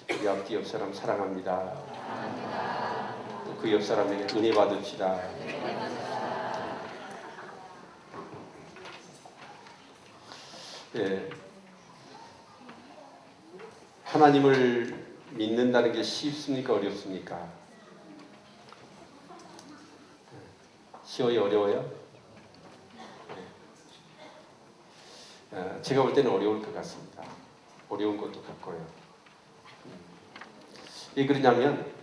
우리 앞뒤 옆 사람 사랑합니다. 그 옆 사람에게 은혜 받읍시다. 네. 하나님을 믿는다는 게 쉽습니까? 어렵습니까? 쉬워요? 어려워요? 제가 볼 때는 어려울 것 같습니다. 어려운 것도 같고요. 왜 그러냐면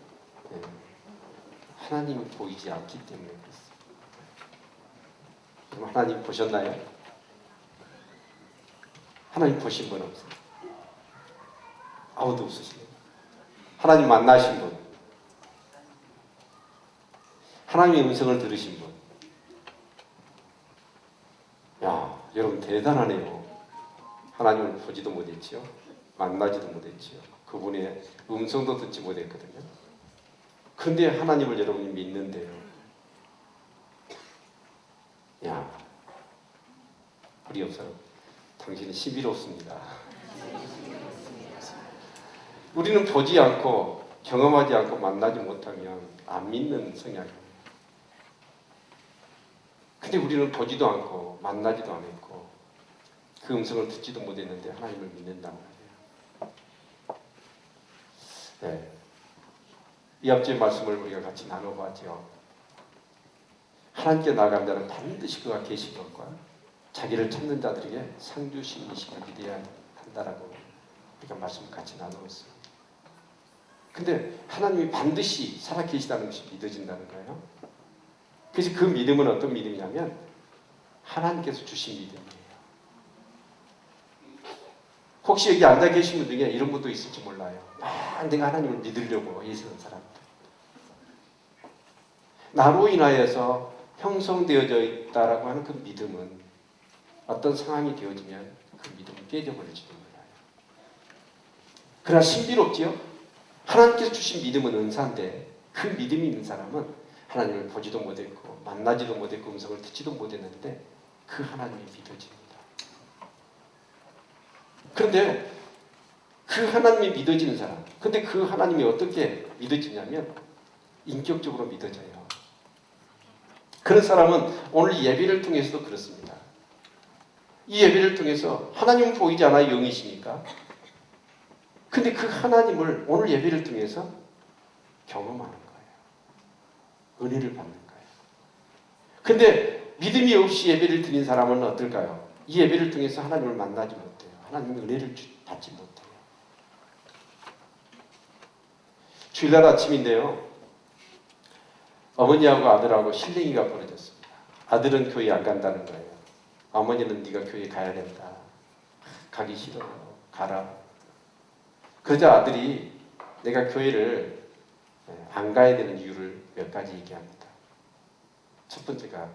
하나님이 보이지 않기 때문에 그렇습니다. 그럼 하나님 보셨나요? 하나님 보신 분 없어요. 아무도 없으시네요. 하나님 만나신 분, 하나님의 음성을 들으신 분. 야, 여러분 대단하네요. 하나님을 보지도 못했지요. 만나지도 못했지요. 그분의 음성도 듣지 못했거든요. 근데 하나님을 여러분이 믿는데요. 야, 우리 옆 사람, 당신은 신비롭습니다. 우리는 보지 않고 경험하지 않고 만나지 못하면 안 믿는 성향이에요. 근데 우리는 보지도 않고 만나지도 않았고 그 음성을 듣지도 못했는데 하나님을 믿는단 말이에요. 네. 이 앞주의 말씀을 우리가 같이 나눠봤죠. 하나님께 나아간 자는 반드시 그가 계신 것과 자기를 찾는 자들에게 상 주심이심을 믿어야 한다라고 우리가 말씀을 같이 나누었어요. 근데 하나님이 반드시 살아계시다는 것이 믿어진다는 거예요. 그래서 그 믿음은 어떤 믿음이냐면 하나님께서 주신 믿음이에요. 혹시 여기 앉아 계신 분 중에 이런 분도 있을지 몰라요. 내가 하나님을 믿으려고 애쓰는 사람들. 나로 인하여서 형성되어져 있다라고 하는 그 믿음은 어떤 상황이 되어지면 그 믿음은 깨져버릴지도 몰라요. 그러나 신비롭지요? 하나님께서 주신 믿음은 은사인데 그 믿음이 있는 사람은 하나님을 보지도 못했고 만나지도 못했고 음성을 듣지도 못했는데 그 하나님이 믿어집니다. 그런데 그 하나님이 믿어지는 사람, 근데 그 하나님이 어떻게 믿어지냐면 인격적으로 믿어져요. 그런 사람은 오늘 예배를 통해서도 그렇습니다. 이 예배를 통해서 하나님은 보이지 않아요. 영이시니까. 근데 그 하나님을 오늘 예배를 통해서 경험하는 거예요. 은혜를 받는 거예요. 근데 믿음이 없이 예배를 드린 사람은 어떨까요? 이 예배를 통해서 하나님을 만나지 못해요. 하나님의 은혜를 받지 못해요. 주일날 아침인데요. 어머니하고 아들하고 실랭이가 벌어졌습니다. 아들은 교회 안 간다는 거예요. 어머니는 네가 교회 가야 된다. 가기 싫어요. 가라. 그러자 아들이 내가 교회를 안 가야 되는 이유를 몇 가지 얘기합니다. 첫 번째가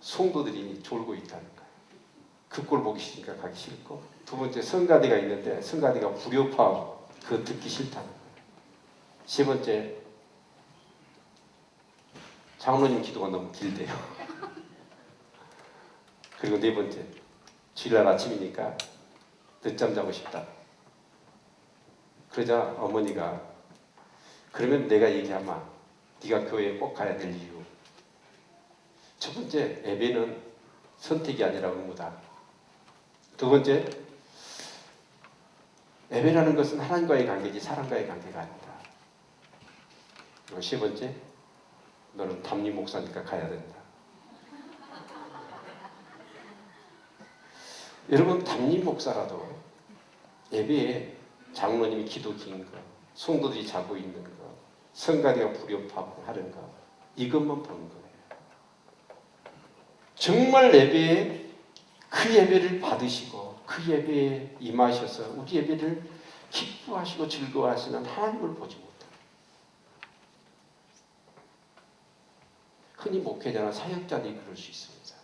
성도들이 졸고 있다는 거예요. 그 꼴 보기 싫으니까 가기 싫고, 두 번째 성가대가 있는데 성가대가 불효파하고 그거 듣기 싫다는 거예요. 세 번째 장로님 기도가 너무 길대요. 그리고 네 번째 주일날 아침이니까 늦잠 자고 싶다. 그러자 어머니가 그러면 내가 얘기하마. 네가 교회에 꼭 가야 될 이유. 첫 번째, 예배는 선택이 아니라 의무다. 두 번째, 예배라는 것은 하나님과의 관계지 사람과의 관계가 아니다. 그리고 세 번째, 너는 담임 목사니까 가야 된다. 여러분, 담임 목사라도 예배에 장로님이 기도 긴 거, 성도들이 자고 있는 거, 성가대가 불협화하는 거, 이것만 보는 거예요. 정말 예배에 그 예배를 받으시고 그 예배에 임하셔서 우리 예배를 기뻐하시고 즐거워하시는 하나님을 보지 못해요. 흔히 목회자나 사역자들이 그럴 수 있습니다.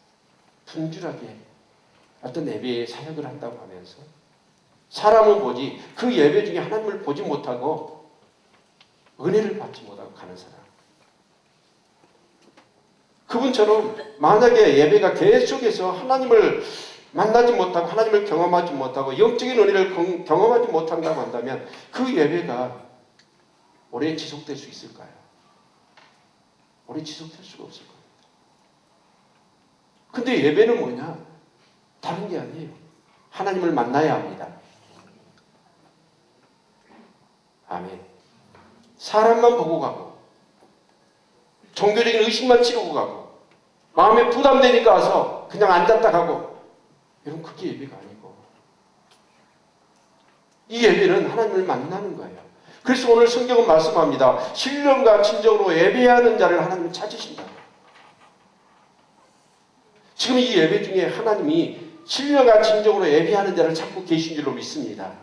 분주하게 어떤 예배에 사역을 한다고 하면서 사람은 보지 그 예배 중에 하나님을 보지 못하고 은혜를 받지 못하고 가는 사람. 그분처럼 만약에 예배가 계속해서 하나님을 만나지 못하고 하나님을 경험하지 못하고 영적인 은혜를 경험하지 못한다고 한다면 그 예배가 오래 지속될 수 있을까요? 오래 지속될 수가 없을 겁니다. 근데 예배는 뭐냐? 다른 게 아니에요. 하나님을 만나야 합니다. 아멘. 사람만 보고 가고 종교적인 의식만 치르고 가고 마음에 부담되니까 와서 그냥 앉았다 가고 여러분 그게 예배가 아니고 이 예배는 하나님을 만나는 거예요. 그래서 오늘 성경은 말씀합니다. 신령과 진정으로 예배하는 자를 하나님은 찾으신다. 지금 이 예배 중에 하나님이 신령과 진정으로 예배하는 자를 찾고 계신 줄로 믿습니다.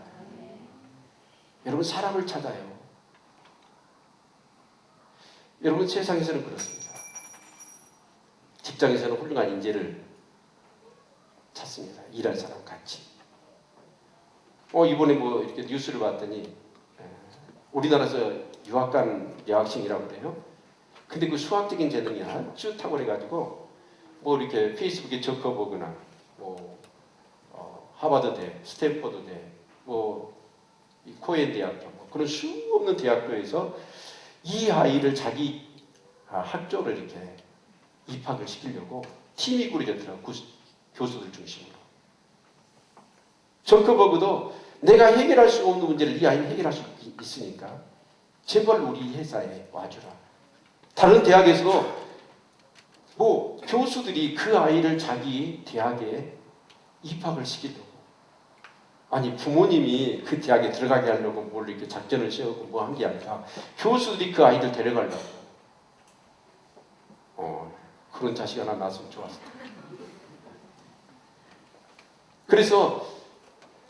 여러분 사람을 찾아요. 여러분 세상에서는 그렇습니다. 직장에서는 훌륭한 인재를 찾습니다. 일할 사람 같이. 이번에 뭐 이렇게 뉴스를 봤더니 우리나라에서 유학 간 여학생이라고 그래요. 근데 그 수학적인 재능이 아주 탁월해가지고 뭐 이렇게 페이스북에 저커버그나 뭐 하버드대, 스탠퍼드대, 뭐 코엔 대학교 뭐 그런 수없는 대학교에서 이 아이를 자기 학교를 이렇게 입학을 시키려고 팀이 꾸려졌더라고요. 교수들 중심으로. 저커버그도 내가 해결할 수 없는 문제를 이 아이는 해결할 수 있으니까 제발 우리 회사에 와주라. 다른 대학에서도 뭐 교수들이 그 아이를 자기 대학에 입학을 시키려고 아니 부모님이 그 대학에 들어가게 하려고 뭘 이렇게 작전을 세우고 뭐 한 게 아니라 교수들이 그 아이를 데려가려고 그런 자식 하나 낳았으면 좋았을 텐데. 그래서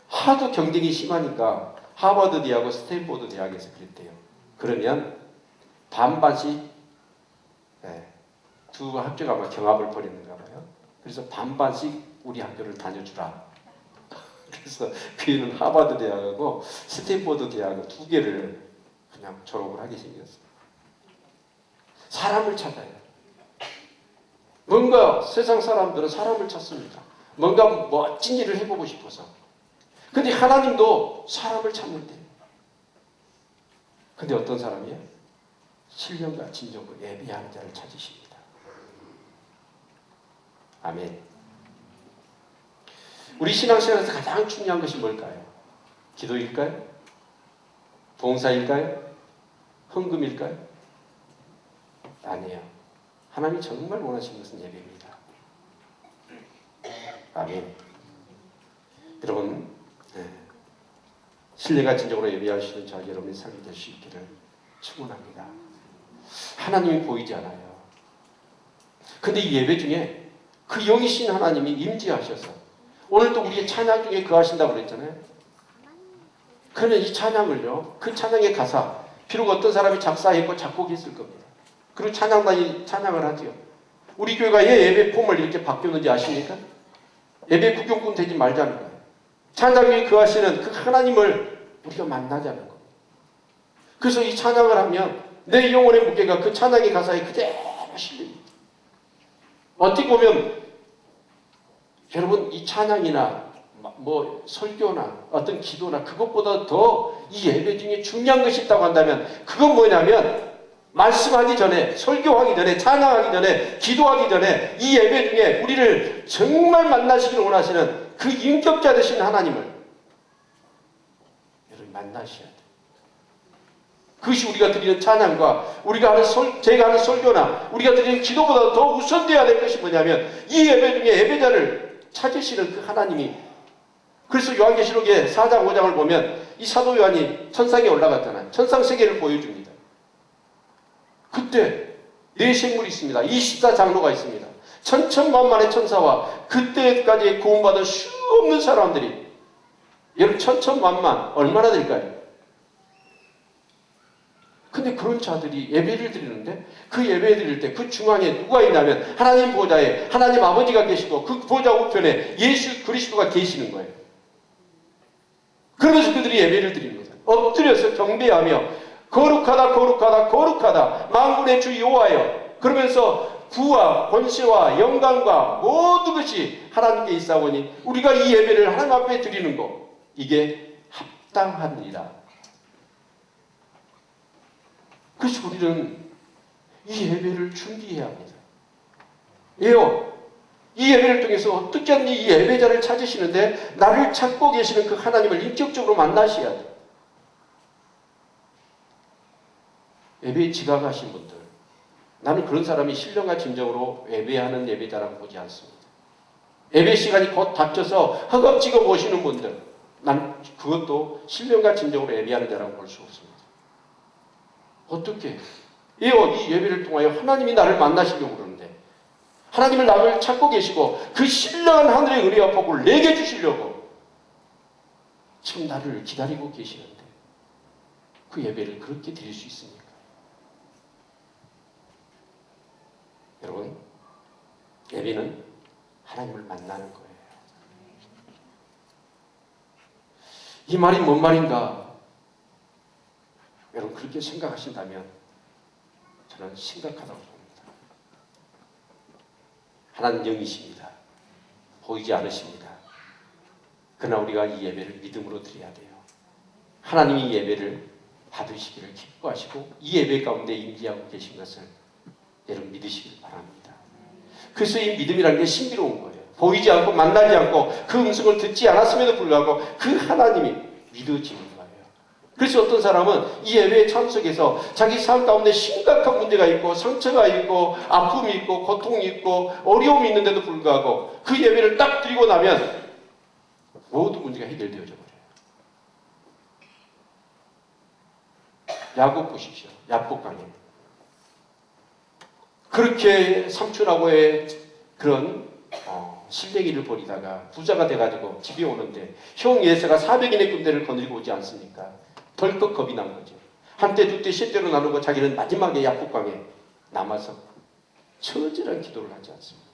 하도 경쟁이 심하니까 하버드 대학하고 스탠포드 대학에서 그랬대요. 그러면 반반씩 두 학교가 아마 경합을 벌였는가 봐요. 그래서 반반씩 우리 학교를 다녀주라. 그래서 그 애는 하버드 대학하고 스탠포드 대학 두 개를 그냥 졸업을 하게 생겼어요. 사람을 찾아요. 뭔가 세상 사람들은 사람을 찾습니다. 뭔가 멋진 일을 해보고 싶어서. 근데 하나님도 사람을 찾는데. 근데 어떤 사람이에요? 신령과 진정으로 예배하는 자를 찾으십니다. 아멘. 우리 신앙생활에서 가장 중요한 것이 뭘까요? 기도일까요? 봉사일까요? 헌금일까요? 아니에요. 하나님이 정말 원하시는 것은 예배입니다. 아멘. 여러분, 신뢰가 진정으로 예배할 수 있는 저 여러분의 삶이 될 수 있기를 축원합니다. 하나님이 보이지 않아요. 근데 이 예배 중에 그 영이신 하나님이 임재하셔서 오늘도 우리의 찬양 중에 거하신다고 그랬잖아요. 그러면 이 찬양을요, 그 찬양의 가사, 비록 어떤 사람이 작사했고 작곡했을 겁니다. 그리고 찬양단이 찬양을 하죠. 우리 교회가 왜 예배 폼을 이렇게 바뀌었는지 아십니까? 예배 구경꾼 되지 말자는 거예요. 찬양 중에 거하시는 그 하나님을 우리가 만나자는 겁니다. 그래서 이 찬양을 하면 내 영혼의 무게가 그 찬양의 가사에 그대로 실립니다. 어떻게 보면 여러분 이 찬양이나 뭐 설교나 어떤 기도나 그것보다 더 이 예배 중에 중요한 것이 있다고 한다면 그건 뭐냐면 말씀하기 전에 설교하기 전에 찬양하기 전에 기도하기 전에 이 예배 중에 우리를 정말 만나시기를 원하시는 그 인격자 되신 하나님을 여러분 만나셔야 돼요. 그것이 우리가 드리는 찬양과 우리가 하는 제가 하는 설교나 우리가 드리는 기도보다 더 우선되어야 될 것이 뭐냐면 이 예배 중에 예배자를 찾으시는 그 하나님이. 그래서 요한계시록의 4장 5장을 보면 이 사도 요한이 천상에 올라갔잖아요. 천상 세계를 보여줍니다. 그때 네 생물이 있습니다. 24장로가 있습니다. 천천만만의 천사와 그때까지 구원받은 수없는 사람들이 여러분 천천만만 얼마나 될까요? 근데 그런 자들이 예배를 드리는데 그 예배 드릴 때 그 중앙에 누가 있냐면 하나님 보좌에 하나님 아버지가 계시고 그 보좌 우편에 예수 그리스도가 계시는 거예요. 그러면서 그들이 예배를 드립니다. 엎드려서 경배하며 거룩하다 거룩하다 거룩하다 만군의 주 여호와여 그러면서 부와 권세와 영광과 모든 것이 하나님께 있사오니 우리가 이 예배를 하나님 앞에 드리는 것, 이게 합당합니다. 그래서 우리는 이 예배를 준비해야 합니다. 왜요? 이 예배를 통해서 어떻게든 이 예배자를 찾으시는데 나를 찾고 계시는 그 하나님을 인격적으로 만나셔야 돼요. 예배에 지각하신 분들, 나는 그런 사람이 신령과 진정으로 예배하는 예배자라고 보지 않습니다. 예배 시간이 곧 닥쳐서 허겁지겁 오시는 분들, 난 그것도 신령과 진정으로 예배하는 자라고 볼 수 없습니다. 어떻게? 이 예배를 통하여 하나님이 나를 만나시려고 그러는데 하나님을 나를 찾고 계시고 그 신령한 하늘의 은혜와 복을 내게 주시려고 지금 나를 기다리고 계시는데 그 예배를 그렇게 드릴 수 있습니까? 여러분, 예배는 하나님을 만나는 거예요. 이 말이 뭔 말인가? 여러분 그렇게 생각하신다면 저는 심각하다고 봅니다. 하나님 영이십니다. 보이지 않으십니다. 그러나 우리가 이 예배를 믿음으로 드려야 돼요. 하나님이 예배를 받으시기를 기뻐하시고 이 예배 가운데 임재하고 계신 것을 여러분 믿으시길 바랍니다. 그래서 이 믿음이라는 게 신비로운 거예요. 보이지 않고 만나지 않고 그 음성을 듣지 않았음에도 불구하고 그 하나님이 믿어지는 거예요. 그래서 어떤 사람은 이 예배에 참석해서 자기 삶 가운데 심각한 문제가 있고 상처가 있고 아픔이 있고 고통이 있고 어려움이 있는데도 불구하고 그 예배를 딱 드리고 나면 모든 문제가 해결되어져 버려요. 야곱 보십시오. 야복강에 그렇게 삼촌하고의 그런 실내기를 벌이다가 부자가 돼가지고 집에 오는데 형 예서가 400인의 군대를 거느리고 오지 않습니까? 덜컥 겁이 난 거죠. 한때 두때 셋대로 나누고 자기는 마지막에 야복강에 남아서 처절한 기도를 하지 않습니다.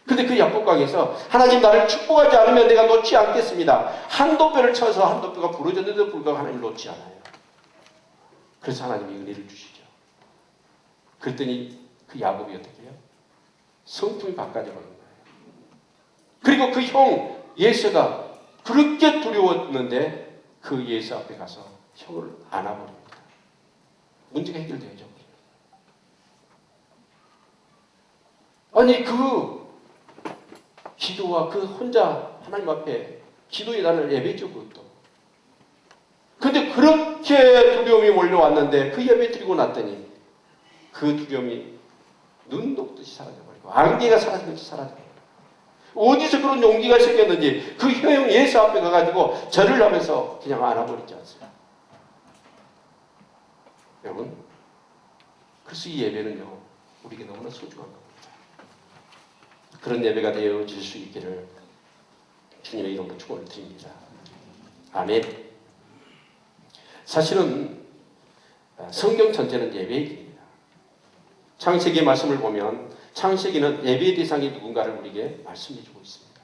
근데 그 야복강에서 하나님 나를 축복하지 않으면 내가 놓지 않겠습니다. 한도뼈를 쳐서 한도뼈가 부러졌는데도 불구하고 하나님을 놓지 않아요. 그래서 하나님이 은혜를 주시죠. 그랬더니 그 야곱이 어떻게 해요? 성품이 바꿔져 버린 거예요. 그리고 그 형 예서가 그렇게 두려웠는데 그 예서 앞에 가서 형을 안아버립니다. 문제가 해결되죠. 아니 그 기도와 그 혼자 하나님 앞에 기도의 단을 예배죠. 그것도. 근데 그렇게 두려움이 몰려왔는데 그 예배 드리고 났더니 그 두려움이 눈 녹듯이 사라져버리고 안개가 사라지듯이 사라져버리고 어디서 그런 용기가 생겼는지 그 형 예수 앞에 가가지고 절을 하면서 그냥 안아버리지 않습니다. 여러분, 그래서 이 예배는요 우리에게 너무나 소중한 겁니다. 그런 예배가 되어질 수 있기를 주님의 이름으로 축원을 드립니다. 아멘. 사실은 성경 전체는 예배의 길입니다. 창세기의 말씀을 보면 창세기는 예배의 대상이 누군가를 우리에게 말씀해주고 있습니다.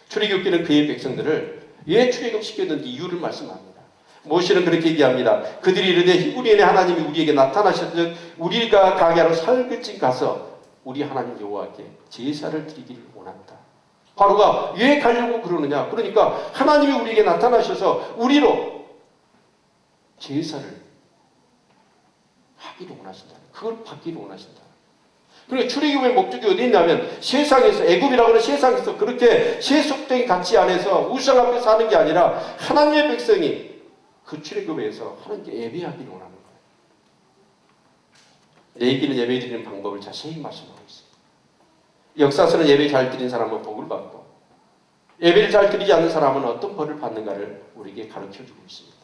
출애굽기는 그의 백성들을 왜 출애굽시켰는지 이유를 말씀합니다. 모세는 그렇게 얘기합니다. 그들이 이르되 히브리인의 하나님이 우리에게 나타나셨듯 우리가 가게하러 살끝쯤 가서 우리 하나님 여호와께 제사를 드리기를 원한다. 바로가 왜 가려고 그러느냐? 그러니까 하나님이 우리에게 나타나셔서 우리로 제사를 하기를 원하신다. 그걸 받기를 원하신다. 그리고 출애굽의 목적이 어디 있냐면 세상에서 애굽이라고 하는 세상에서 그렇게 세속된 가치 안에서 우상 앞에 사는 게 아니라 하나님의 백성이 그 출애굽에서 하나님께 예배하기를 원하는 거예요. 레위기는 예배 드리는 방법을 자세히 말씀하고 있습니다. 역사서는 예배 잘 드린 사람은 복을 받고 예배를 잘 드리지 않는 사람은 어떤 벌을 받는가를 우리에게 가르쳐주고 있습니다.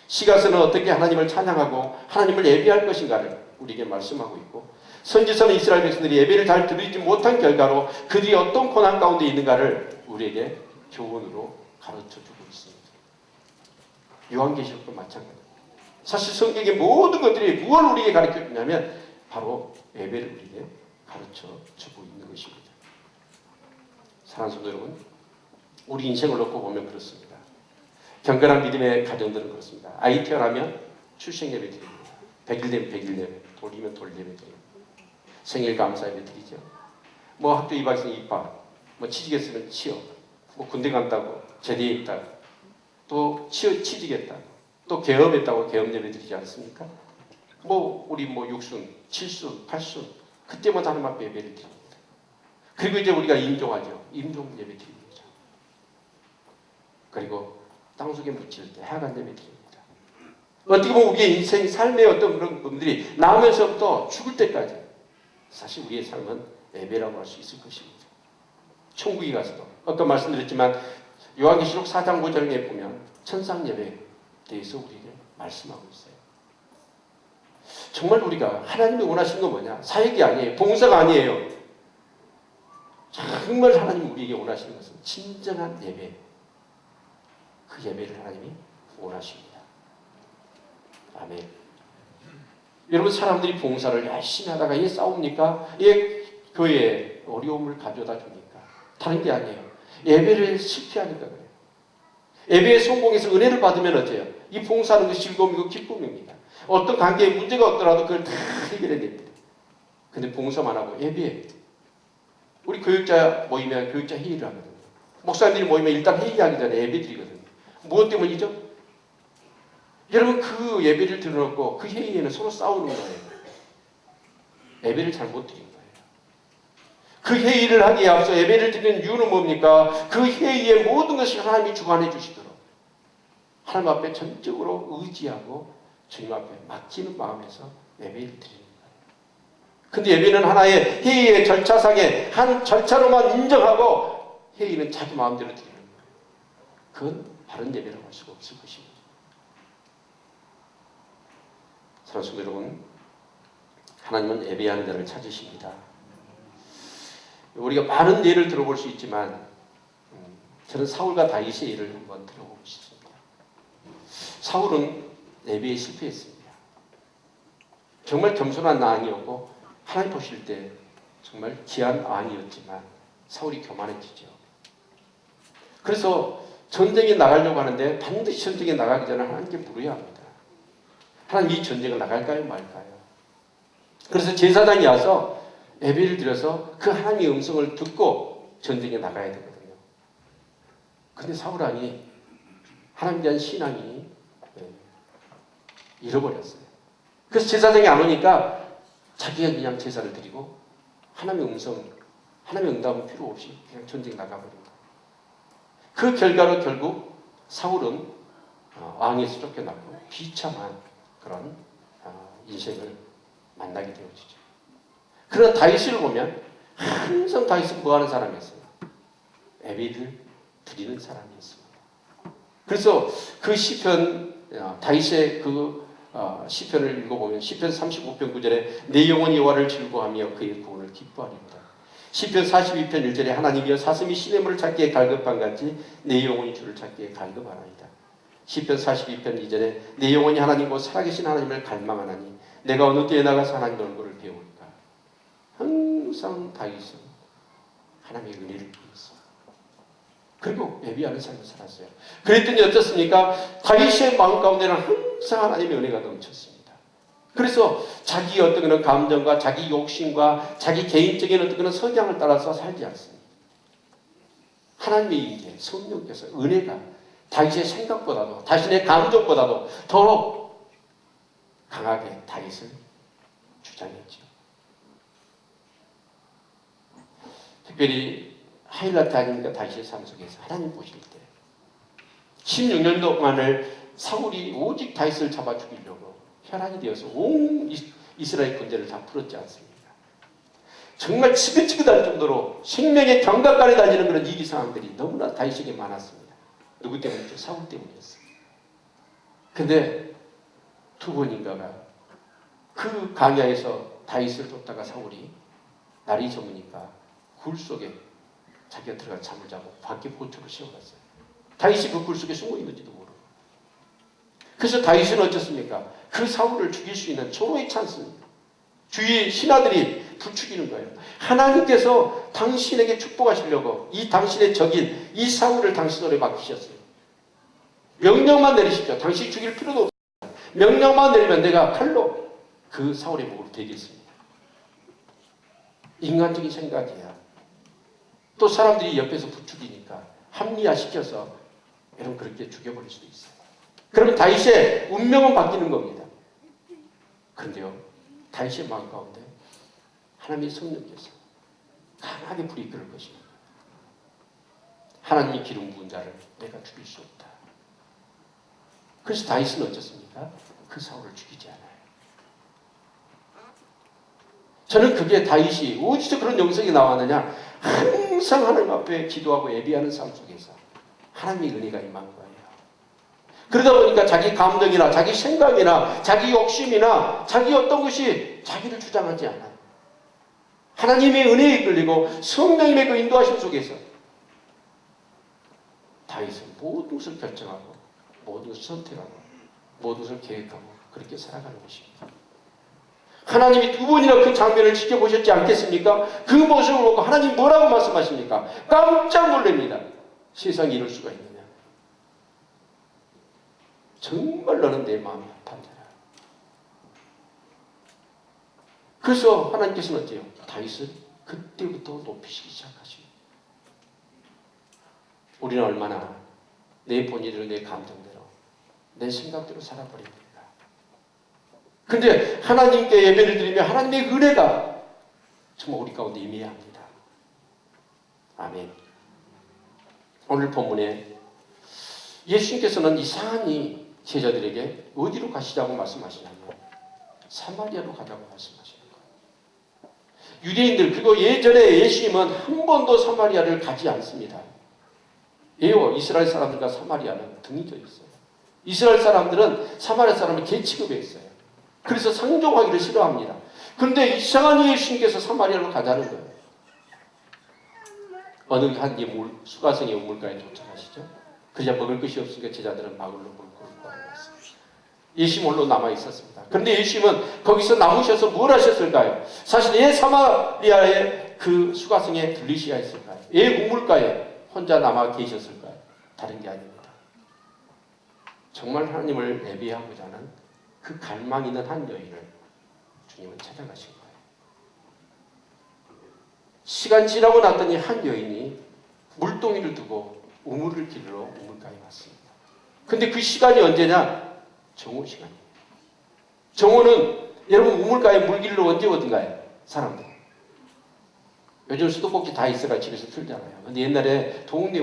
시가서는 어떻게 하나님을 찬양하고 하나님을 예배할 것인가를 우리에게 말씀하고 있고 선지서는 이스라엘 백성들이 예배를 잘 드리지 못한 결과로 그들이 어떤 고난 가운데 있는가를 우리에게 교훈으로 가르쳐주고 있습니다. 요한계시록도 마찬가지입니다. 사실 성경의 모든 것들이 무엇을 우리에게 가르쳐주냐면 바로 예배를 우리에게 가르쳐주고 있는 것입니다. 사랑하는 성도 여러분, 우리 인생을 놓고 보면 그렇습니다. 경건한 믿음의 가정들은 그렇습니다. 아이 태어나면 출생 예배 드립니다. 100일 되면 100일 예배, 돌리면 돌 예배 드립니다. 생일 감사 예배 드리죠. 뭐 학교 입학했으면 입학, 뭐 취직했으면 취업, 뭐 군대 간다고 제대에 있다고, 또 취직했다고, 또 개업했다고 개업 예배 드리지 않습니까? 뭐 우리 뭐 육순, 칠순, 팔순 그때마다 하나님 앞에 예배를 드립니다. 그리고 이제 우리가 임종하죠. 임종 예배 드립니다. 그리고 땅속에 묻힐 때 하간 예배 드립니다. 어떻게 보면 우리의 인생, 삶의 어떤 그런 부분들이 나오면서부터 죽을 때까지 사실 우리의 삶은 예배라고 할 수 있을 것입니다. 천국에 가서도 아까 말씀드렸지만 요한계시록 4장 5절에 보면 천상 예배에 대해서 우리에게 말씀하고 있어요. 정말 우리가 하나님이 원하시는 건 뭐냐? 사역이 아니에요. 봉사가 아니에요. 정말 하나님이 우리에게 원하시는 것은 진정한 예배. 그 예배를 하나님이 원하십니다. 아멘. 여러분 사람들이 봉사를 열심히 하다가 얘 싸웁니까? 얘 교회에 어려움을 가져다 주니까. 다른 게 아니에요. 예배를 실패하니까 그래요. 예배에 성공해서 은혜를 받으면 어때요? 이 봉사하는 것이 즐거움이고 기쁨입니다. 어떤 관계에 문제가 없더라도 그걸 다 해결해냅니다. 근데 봉사만 하고 예배. 우리 교육자 모이면 교육자 회의를 하거든요. 목사님들이 모이면 일단 회의하기 전에 예배 드리거든요. 무엇 때문이죠? 여러분 그 예배를 들어놓고 그 회의에는 서로 싸우는 거예요. 예배를 잘못 드린 거예요. 그 회의를 하기에 앞서 예배를 드리는 이유는 뭡니까? 그 회의의 모든 것을 하나님이 주관해 주시도록 하나님 앞에 전적으로 의지하고 주님 앞에 맡기는 마음에서 예배를 드리는 거예요. 근데 예배는 하나의 회의의 절차상에 한 절차로만 인정하고 회의는 자기 마음대로 드리는 거예요. 그건 바른 예배라고 할 수가 없을 것입니다. 사랑하는 성도 여러분, 하나님은 예배하는 자를 찾으십니다. 우리가 많은 예를 들어볼 수 있지만 저는 사울과 다윗의 예를 한번 들어보고 싶습니다. 사울은 예배에 실패했습니다. 정말 겸손한 왕이었고 하나님 보실 때 정말 귀한 왕이었지만 사울이 교만해지죠. 그래서 전쟁에 나가려고 하는데 반드시 전쟁에 나가기 전에 하나님께 물어야 합니다. 하나님 이 전쟁을 나갈까요 말까요? 그래서 제사장이 와서 예배를 드려서 그 하나님의 음성을 듣고 전쟁에 나가야 되거든요. 근데 사울 왕이 하나님에 대한 신앙이 잃어버렸어요. 그래서 제사장이 안 오니까 자기가 그냥 제사를 드리고 하나님의 음성, 하나님의 응답은 필요 없이 그냥 전쟁 나가버린 거예요. 그 결과로 결국 사울은 왕에서 쫓겨나고 비참한 그런 인생을 만나게 되어지죠. 그러나 다윗을 보면 항상 다윗은 뭐하는 사람이었어요? 예배를 드리는 사람이었습니다. 그래서 그 시편, 다윗의 그 시편을 읽어보면 시편 35편 9절에 내 영혼이 여호와를 즐거워하며 그의 구원을 기뻐하리로다. 시편 42편 1절에 하나님이여 사슴이 시냇물을 찾기에 갈급한 같이 내 영혼이 주를 찾기에 갈급하나이다. 시편 42편 2절에 내 영혼이 하나님 곧 살아계신 하나님을 갈망하나니 내가 어느 때에 나가서 하나님의 얼굴을 배울까. 항상 다윗은 하나님의 은혜를 구했어요. 그리고 예비하는 삶을 살았어요. 그랬더니 어떻습니까? 다윗의 마음 가운데는 항상 하나님의 은혜가 넘쳤습니다. 그래서 자기 어떤 그런 감정과 자기 욕심과 자기 개인적인 어떤 그런 성향을 따라서 살지 않습니다. 하나님의 임재, 성령께서 은혜가 다윗의 생각보다도 자신의 감정보다도 더 강하게 다윗을 주장했죠. 특별히 하일라트 아닙니까? 다윗의 삶 속에서 하나님 보실 때 16년 동안을 사울이 오직 다윗을 잡아 죽이려고 혈안이 되어서 온 이스라엘 군대를 다 풀었지 않습니까? 정말 지긋지긋할 정도로 생명의 경각간에 다니는 그런 위기 상황들이 너무나 다윗에게 많았습니다. 누구 때문이죠? 사울 때문이었어요. 근데 두 번인가가 그 광야에서 다윗을 쫓다가 사울이 날이 저무니까 굴 속에 자기가 들어가 잠을 자고 밖에 보초를 세워놨어요. 다윗이 그 굴 속에 숨어 있는지도 모르고. 그래서 다윗은 어쩌습니까? 그 사울을 죽일 수 있는 초로의 찬스입니다. 주위의 신하들이 부추기는 거예요. 하나님께서 당신에게 축복하시려고 이 당신의 적인 이 사울을 당신에게 맡기셨어요. 명령만 내리십시오. 당신이 죽일 필요도 없습니다. 명령만 내리면 내가 칼로 그 사울의 목을 베겠습니다. 인간적인 생각이야. 또 사람들이 옆에서 부추기니까 합리화시켜서 여러분 그렇게 죽여버릴 수도 있어요. 그러면 다윗의 운명은 바뀌는 겁니다. 그런데요, 다윗의 마음 가운데 하나님의 성령께서 강하게 불이 끓을 것입니다. 하나님이 기름 부은 자를 내가 죽일 수 없다. 그래서 다윗은 어쩌습니까? 그 사울을 죽이지 않아요. 저는 그게 다윗이 어디서 그런 영성이 나왔느냐? 항상 하나님 앞에 기도하고 예비하는 삶 속에서 하나님의 은혜가 임한 거예요. 그러다 보니까 자기 감정이나 자기 생각이나 자기 욕심이나 자기 어떤 것이 자기를 주장하지 않아요. 하나님의 은혜에 이끌리고 성령님의 그 인도하심 속에서 다윗은 모든 것을 결정하고 모든 것을 선택하고 모든 것을 계획하고 그렇게 살아가는 것입니다. 하나님이 두 번이나 그 장면을 지켜보셨지 않겠습니까? 그 모습을 보고 하나님 뭐라고 말씀하십니까? 깜짝 놀랍니다. 세상에 이럴 수가 있느냐. 정말 너는 내 마음이 합한 자라. 그래서 하나님께서는 어때요? 다윗을 그때부터 높이시기 시작하십니다. 우리는 얼마나 내 본의대로 내 감정대로 내 생각대로 살아버립니다. 근데 하나님께 예배를 드리면 하나님의 은혜가 정말 우리 가운데 임해야 합니다. 아멘. 오늘 본문에 예수님께서는 이상하니 제자들에게 어디로 가시자고 말씀하시냐면 사마리아로 가자고 말씀하시는 거예요. 유대인들 그리고 예전에 예수님은 한 번도 사마리아를 가지 않습니다. 왜요? 이스라엘 사람들과 사마리아는 등이 져 있어요. 이스라엘 사람들은 사마리아 사람을 개 취급했어요. 그래서 상종하기를 싫어합니다. 그런데 이상한 예수님께서 사마리아로 가자는 거예요. 어느 한 수가성의 우물가에 도착하시죠. 그러자 먹을 것이 없으니까 제자들은 마을로 몰고 가버렸어요. 예수님 홀로 남아 있었습니다. 그런데 예수님은 거기서 남으셔서 뭘 하셨을까요? 사실 왜 사마리아의 그 수가성에 들리셔야 했을까요? 왜 우물가에 혼자 남아 계셨을까요? 다른 게 아닙니다. 정말 하나님을 예배하고자 하는 그 갈망 있는 한 여인을 주님은 찾아가신 거예요. 시간 지나고 났더니 한 여인이 물동이를 두고 우물을 길러 우물가에 왔습니다. 근데 그 시간이 언제냐? 정오 시간이에요. 정오는 여러분 우물가에 물 길러 언제 오든가요? 사람들. 요즘 수도꼭지 다 있어가 집에서 틀잖아요. 근데 옛날에 동네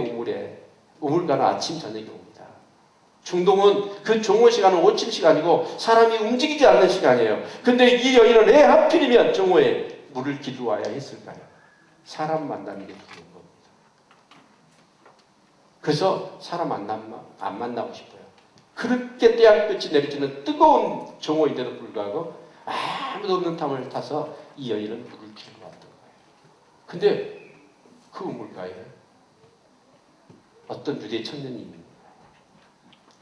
우물가는 아침 저녁에 옵니다. 중동은 그 정오 시간은 오침 시간이고 사람이 움직이지 않는 시간이에요. 근데 이 여인은 왜 하필이면 정오에 물을 길러 와야 했을까요? 사람 만나는 게 두려운 겁니다. 그래서 사람 안 만나고 싶어요. 그렇게 떼약볕이 내리치는 뜨거운 정오인데도 불구하고 아무도 없는 탐을 타서 이 여인은 물을 길러 왔던 거예요. 근데 그 우물가에 어떤 유대 청년이 있는 거예요.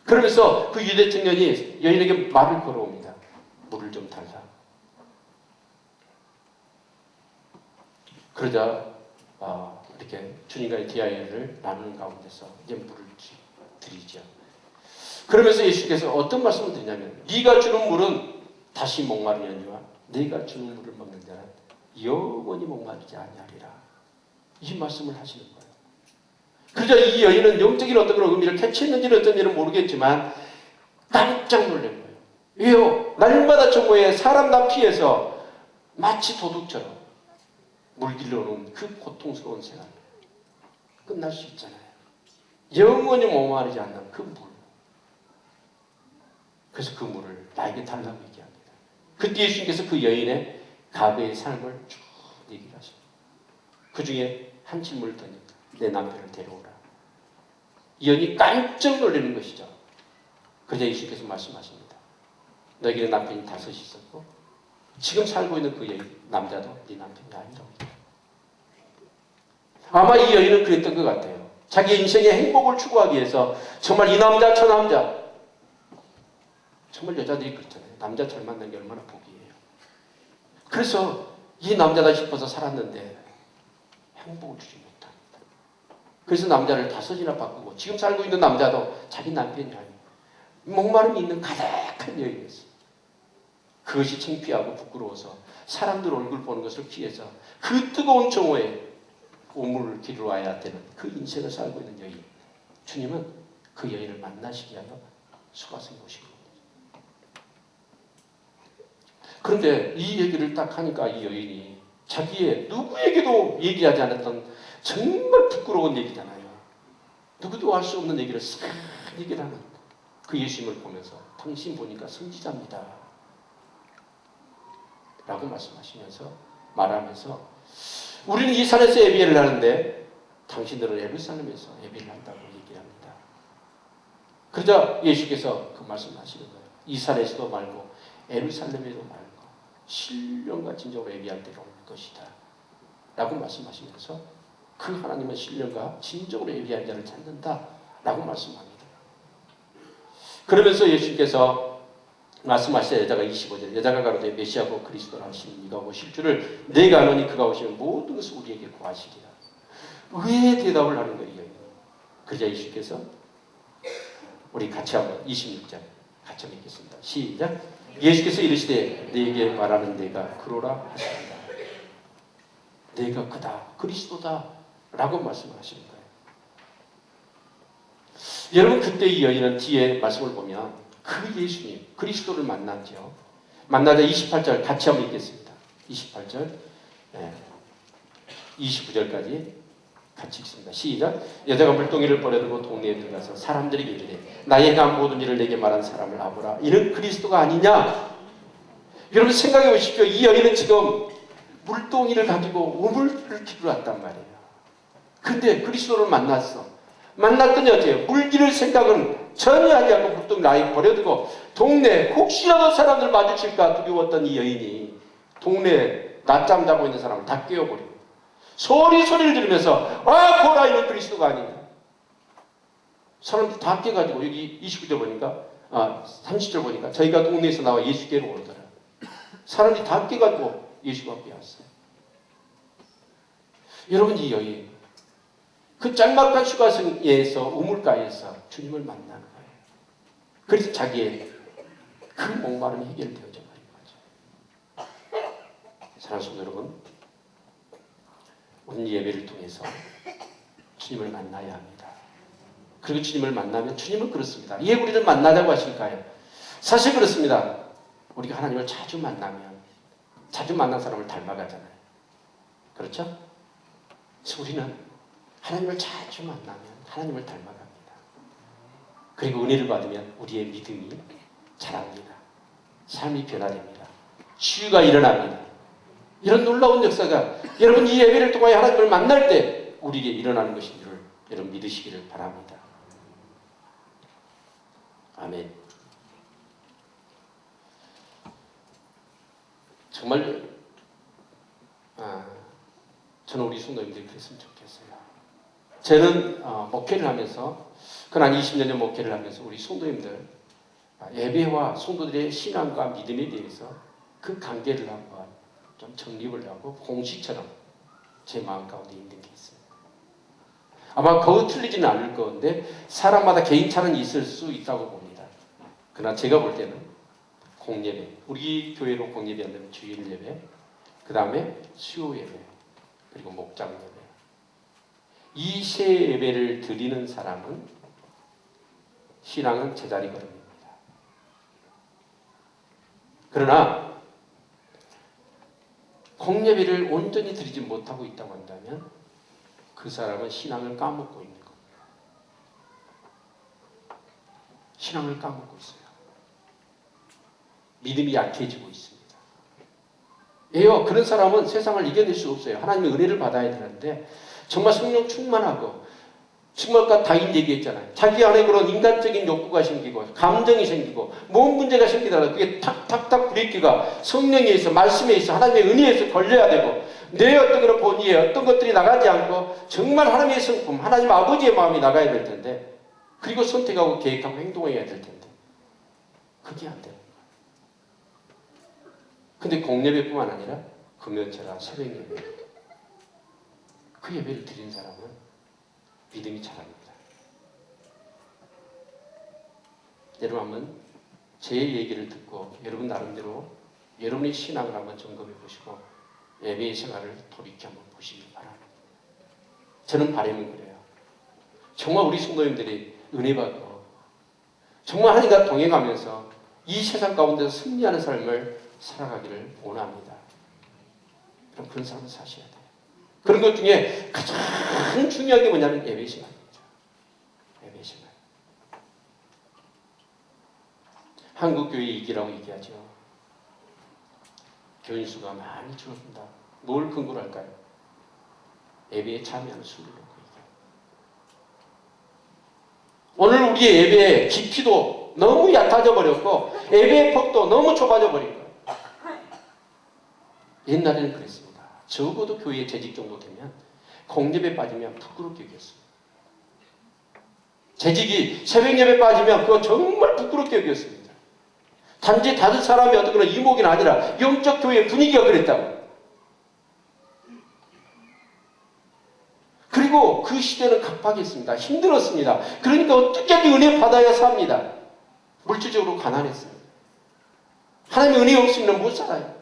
그러면서 그 유대 청년이 여인에게 말을 걸어옵니다. 물을 좀 달라. 그러자 이렇게 주님과의 대화를 나누는 가운데서 이제 물을 드리죠. 그러면서 예수께서 어떤 말씀을 드리냐면 네가 주는 물은 다시 목마르려니와 네가 주는 물을 먹는 자는 영원히 목마르지 아니하리라. 이 말씀을 하시는 거예요. 그러자 이 여인은 영적인 어떤 그런 의미를 캐치했는지는 어쩐지는 모르겠지만 깜짝 놀란 거예요. 왜요? 날마다 정오에 사람 다 피해서 마치 도둑처럼 물 길러오는 그 고통스러운 생활 끝날 수 있잖아요. 영원히 목마르지 않는 그 물. 그래서 그 물을 나에게 달라고 얘기합니다. 그때 예수님께서 그 여인의 가베의 삶을 쭉 얘기를 하십니다. 그 중에 한 질문을 던집니다. 내 남편을 데려오라. 이 여인이 깜짝 놀라는 것이죠. 그러자 예수님께서 말씀하십니다. 너에게는 남편이 5이 있었고 지금 살고 있는 그 여인, 남자도 네 남편이 아니라고. 아마 이 여인은 그랬던 것 같아요. 자기 인생의 행복을 추구하기 위해서 정말 이 남자 저 남자, 정말 여자들이 그렇잖아요. 남자 잘 만나는 게 얼마나 복이에요. 그래서 이 남자다 싶어서 살았는데 행복을 주지 못합니다. 그래서 남자를 5이나 바꾸고 지금 살고 있는 남자도 자기 남편이 아니에요. 목마름이 있는 가득한 여인이었어요. 그것이 창피하고 부끄러워서 사람들 얼굴 보는 것을 피해서 그 뜨거운 정오에 우물을 길러 와야 되는 그 인생을 살고 있는 여인. 주님은 그 여인을 만나시기 위하여 수가성에 오신 겁니다. 그런데 이 얘기를 딱 하니까 이 여인이 자기의 누구에게도 얘기하지 않았던 정말 부끄러운 얘기잖아요. 누구도 할 수 없는 얘기를 싹 얘기를 하는 그 예수님을 보면서 당신 보니까 선지자입니다. 라고 말하면서 우리는 이 산에서 예배를 하는데 당신들은 예루살렘에서 예배를 한다고 얘기를 합니다. 그러자 예수께서 그 말씀하시는 거예요. 이 산에서도 말고 예루살렘에도 말고 신령과 진정으로 예배할 때가 올 것이다. 라고 말씀하시면서 그 하나님은 신령과 진정으로 예배할 자를 찾는다. 라고 말씀합니다. 그러면서 예수께서 말씀하시자 여자가 25절 여자가 가로되 메시아고 그리스도라 하시니 이가 오실 줄을 내가 아노니 그가 오시면 모든 것을 우리에게 구하시리라. 왜 대답을 하는 거예요? 그러자 예수께서 우리 같이 한번 26절 같이 한번 읽겠습니다. 시작. 예수께서 이르시되 내게 말하는 내가 그로라 하십니다. 내가 그다 그리스도다 라고 말씀하시는 거예요. 여러분 그때 이 여인은 뒤에 말씀을 보면 그 예수님 그리스도를 만났죠. 만나자 28절 같이 한번 읽겠습니다. 28절 29절까지 같이 읽습니다. 시작. 여자가 물동이를 버려두고 동네에 들어가서 사람들에게 이르되 나의 간 모든 일을 내게 말한 사람을 아보라. 이는 그리스도가 아니냐. 여러분 생각해 보십시오. 이 여인은 지금 물동이를 가지고 우물을 길러 왔단 말이에요. 근데 그리스도를 만났더니 어때요? 물기를 생각은 전혀 하지 않고 물동이 나에 버려두고 동네 혹시라도 사람들 마주칠까 두려웠던 이 여인이 동네 낮잠 자고 있는 사람을 다 깨워버리고 소리를 지르면서 보라 이는 그리스도가 아니다. 사람들 다 깨가지고 여기 29절 보니까 30절 보니까 저희가 동네에서 나와 예수께로 오더라. 사람들이 다 깨가지고 예수 앞에 왔어요. 여러분 이 여인 그 짤막한 휴가성에서 우물가에서 주님을 만나는 거예요. 그래서 자기의 그 목마름이 해결되어져 버린 거죠. 사랑하는 성도 여러분, 오늘 예배를 통해서 주님을 만나야 합니다. 그리고 주님을 만나면 주님은 그렇습니다. 왜 우리를 만나자고 하실까요? 사실 그렇습니다. 우리가 하나님을 자주 만나면 자주 만난 사람을 닮아가잖아요. 그렇죠? 그래서 우리는 하나님을 자주 만나면 하나님을 닮아갑니다. 그리고 은혜를 받으면 우리의 믿음이 자랍니다. 삶이 변화됩니다. 치유가 일어납니다. 이런 놀라운 역사가 여러분 이 예배를 통하여 하나님을 만날 때 우리에게 일어나는 것인 줄 여러분 믿으시기를 바랍니다. 아멘. 정말 저는 우리 성도님들이 그랬으면 좋겠어요. 저는 목회를 하면서 그난 20년 전 목회를 하면서 우리 성도님들 예배와 성도들의 신앙과 믿음에 대해서 그 관계를 한번 좀 정립을 하고 공식처럼 제 마음 가운데 있는 게 있어요. 아마 거의 틀리지는 않을 건데 사람마다 개인차는 있을 수 있다고 봅니다. 그러나 제가 볼 때는 공예배, 우리 교회로 공예배 한다면 주일 예배, 그 다음에 수요 예배, 그리고 목장 예배. 이 세 예배를 드리는 사람은 신앙은 제자리 걸음입니다. 그러나 공예배를 온전히 드리지 못하고 있다고 한다면 그 사람은 신앙을 까먹고 있는 겁니다. 신앙을 까먹고 있어요. 믿음이 약해지고 있습니다. 예요. 그런 사람은 세상을 이겨낼 수 없어요. 하나님의 은혜를 받아야 되는데 정말 성령 충만하고 정말 아까 다윈 얘기했잖아요. 자기 안에 그런 인간적인 욕구가 생기고 감정이 생기고 뭔 문제가 생기더라도 그게 탁탁탁 브레이크가 성령에 의해서 말씀에 의해서 하나님의 은혜에 의해서 걸려야 되고 내 어떤 그런 본의에 어떤 것들이 나가지 않고 정말 하나님의 성품 하나님 아버지의 마음이 나가야 될 텐데 그리고 선택하고 계획하고 행동해야 될 텐데 그게 안 돼요. 근데 공예배뿐만 아니라 금요철화 새벽 예배 그 예배를 드린 사람은 믿음이 자랍니다. 여러분 한번 제 얘기를 듣고 여러분 나름대로 여러분의 신앙을 한번 점검해 보시고 예배의 생활을 돌이켜 한번 보시기 바랍니다. 저는 바람은 그래요. 정말 우리 성도님들이 은혜 받고 정말 하나님과 동행하면서 이 세상 가운데서 승리하는 삶을 살아가기를 원합니다. 그럼 그런 삶을 사셔야 돼요. 그런 것 중에 가장 중요한 게 뭐냐면 예배 시간입니다. 예배 시간. 한국 교회 위기라고 얘기하죠. 교인 수가 많이 줄어든다. 뭘 근거로 할까요? 예배에 참여하는 수를 놓고 얘기해요. 오늘 우리의 예배의 깊이도 너무 얕아져 버렸고 예배의 폭도 너무 좁아져 버린 거예요. 옛날에는 그랬습니다. 적어도 교회에 재직 정도 되면 공예배 빠지면 부끄럽게 여겼습니다. 재직이 새벽 예배 빠지면 그건 정말 부끄럽게 여겼습니다. 단지 다른 사람이 어떻거나 이목이 아니라 영적 교회의 분위기가 그랬다고. 그리고 그 시대는 각박했습니다. 힘들었습니다. 그러니까 어떻게든 은혜 받아야 삽니다. 물질적으로 가난했습니다. 하나님의 은혜 없으면 못 살아요.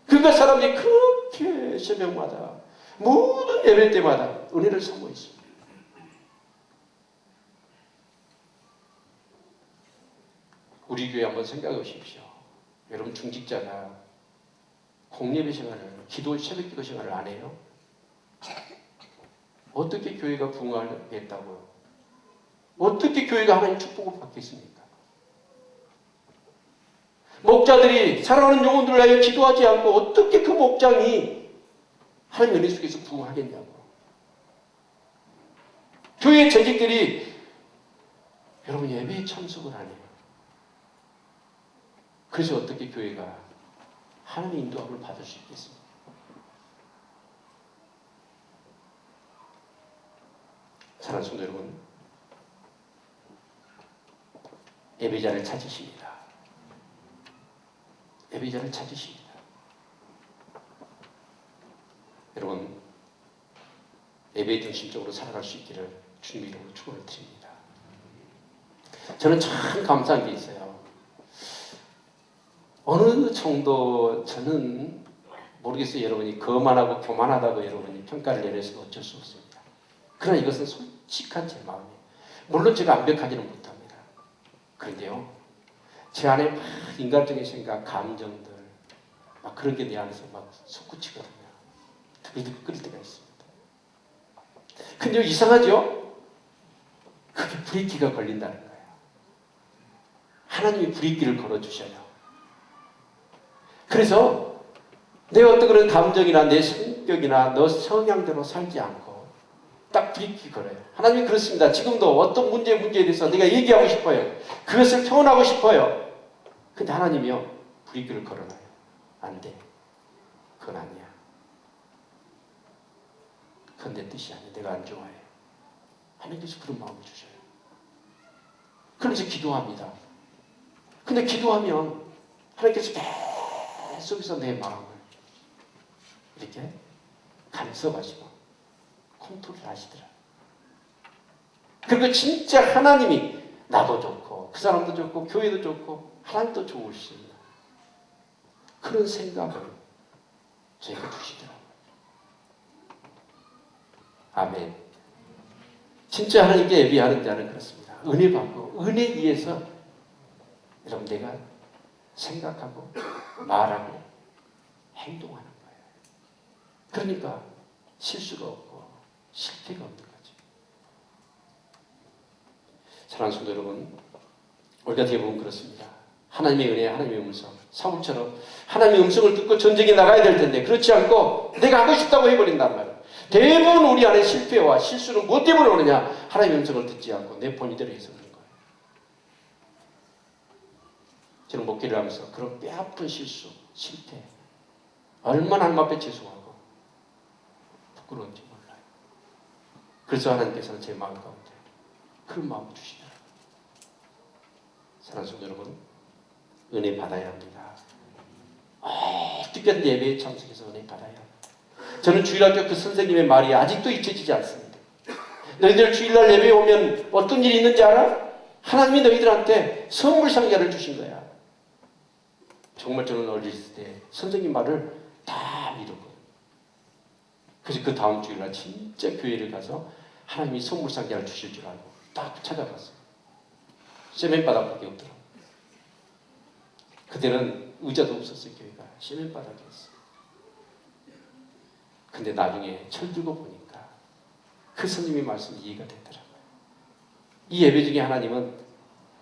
그러니까 사람들이 그렇게 새벽마다 모든 예배 때마다 은혜를 삼고 있습니다. 우리 교회 한번 생각해 보십시오. 여러분 중직자가 공예배 생활을, 새벽 기도 생활을 안 해요? 어떻게 교회가 부흥하겠다고요? 어떻게 교회가 하나님 축복을 받겠습니까? 목자들이 사랑하는 영혼들을 위하여 기도하지 않고 어떻게 그 목장이 하나님 은혜 속에서 부흥하겠냐고. 교회 재직들이 여러분 예배에 참석을 안 해요. 그래서 어떻게 교회가 하나님의 인도함을 받을 수 있겠습니까? 사랑하는 성도 여러분, 예배자를 찾으십니다. 예배자를 찾으십니다. 여러분, 예배 중심적으로 살아갈 수 있기를 주님 이름으로 축원을 드립니다. 저는 참 감사한 게 있어요. 어느 정도 저는 모르겠어요. 여러분이 거만하고 교만하다고 여러분이 평가를 내려서 어쩔 수 없습니다. 그러나 이것은 솔직한 제 마음이에요. 물론 제가 완벽하지는 못합니다. 그런데요, 제 안에 막 인간적인 생각, 감정들 막 그런 게 내 안에서 막 솟구치거든요. 들들 끓일 때가 있습니다. 근데 이상하죠? 그게 브레이크가 걸린다는 거예요. 하나님이 브레이크를 걸어주셔요. 그래서 내 어떤 그런 감정이나 내 성격이나 너 성향대로 살지 않고 딱 브레이크 걸어요. 하나님이 그렇습니다. 지금도 어떤 문제에 대해서 내가 얘기하고 싶어요. 그것을 표현하고 싶어요. 근데 하나님이요, 브레이크를 걸어놔요. 안 돼. 그건 아니야. 그건 내 뜻이 아니야. 내가 안 좋아해. 하나님께서 그런 마음을 주셔요. 그래서 기도합니다. 근데 기도하면 하나님께서 계속해서 내 마음을 이렇게 간섭하시고 컨트롤 하시더라. 그리고 진짜 하나님이 나도 좋고 그 사람도 좋고 교회도 좋고 하나님도 좋으십니다. 그런 생각을 저희가 주시더라고요. 아멘. 진짜 하나님께 예배하는 자는 그렇습니다. 은혜 받고 은혜 위에서 여러분 내가 생각하고 말하고 행동하는 거예요. 그러니까 실수가 없고 실패가 없는 거죠. 사랑하는 성도 여러분, 우리가 대부분 그렇습니다. 하나님의 은혜, 하나님의 음성, 사울처럼 하나님의 음성을 듣고 전쟁에 나가야 될 텐데 그렇지 않고 내가 하고 싶다고 해버린단 말이에요. 대부분 우리 안에 실패와 실수는 무엇 때문에 오느냐? 하나님의 음성을 듣지 않고 내 본의대로 해서 그런 거예요. 저는 목회를 하면서 그런 뼈아픈 실수, 실패 얼마나 하나님 앞에 죄송하고 부끄러운지 몰라요. 그래서 하나님께서는 제 마음 가운데 그런 마음을 주시더라고요. 사랑하는 성도 여러분, 은혜 받아야 합니다. 어떻게든 예배에 참석해서 은혜 받아야 합니다. 저는 주일학교 그 선생님의 말이 아직도 잊혀지지 않습니다. 너희들 주일날 예배에 오면 어떤 일이 있는지 알아? 하나님이 너희들한테 선물 상자를 주신 거야. 정말 저는 어렸을 때 선생님 말을 다 믿었거든요. 그래서 그 다음 주일날 진짜 교회를 가서 하나님이 선물 상자를 주실 줄 알고 딱 찾아갔어요. 세면바닥밖에 없더라고요. 그때는 의자도 없었어요. 교회가 세면바닥이었어요. 근데 나중에 철들고 보니까 그 스님의 말씀이 이해가 되더라고요. 이 예배 중에 하나님은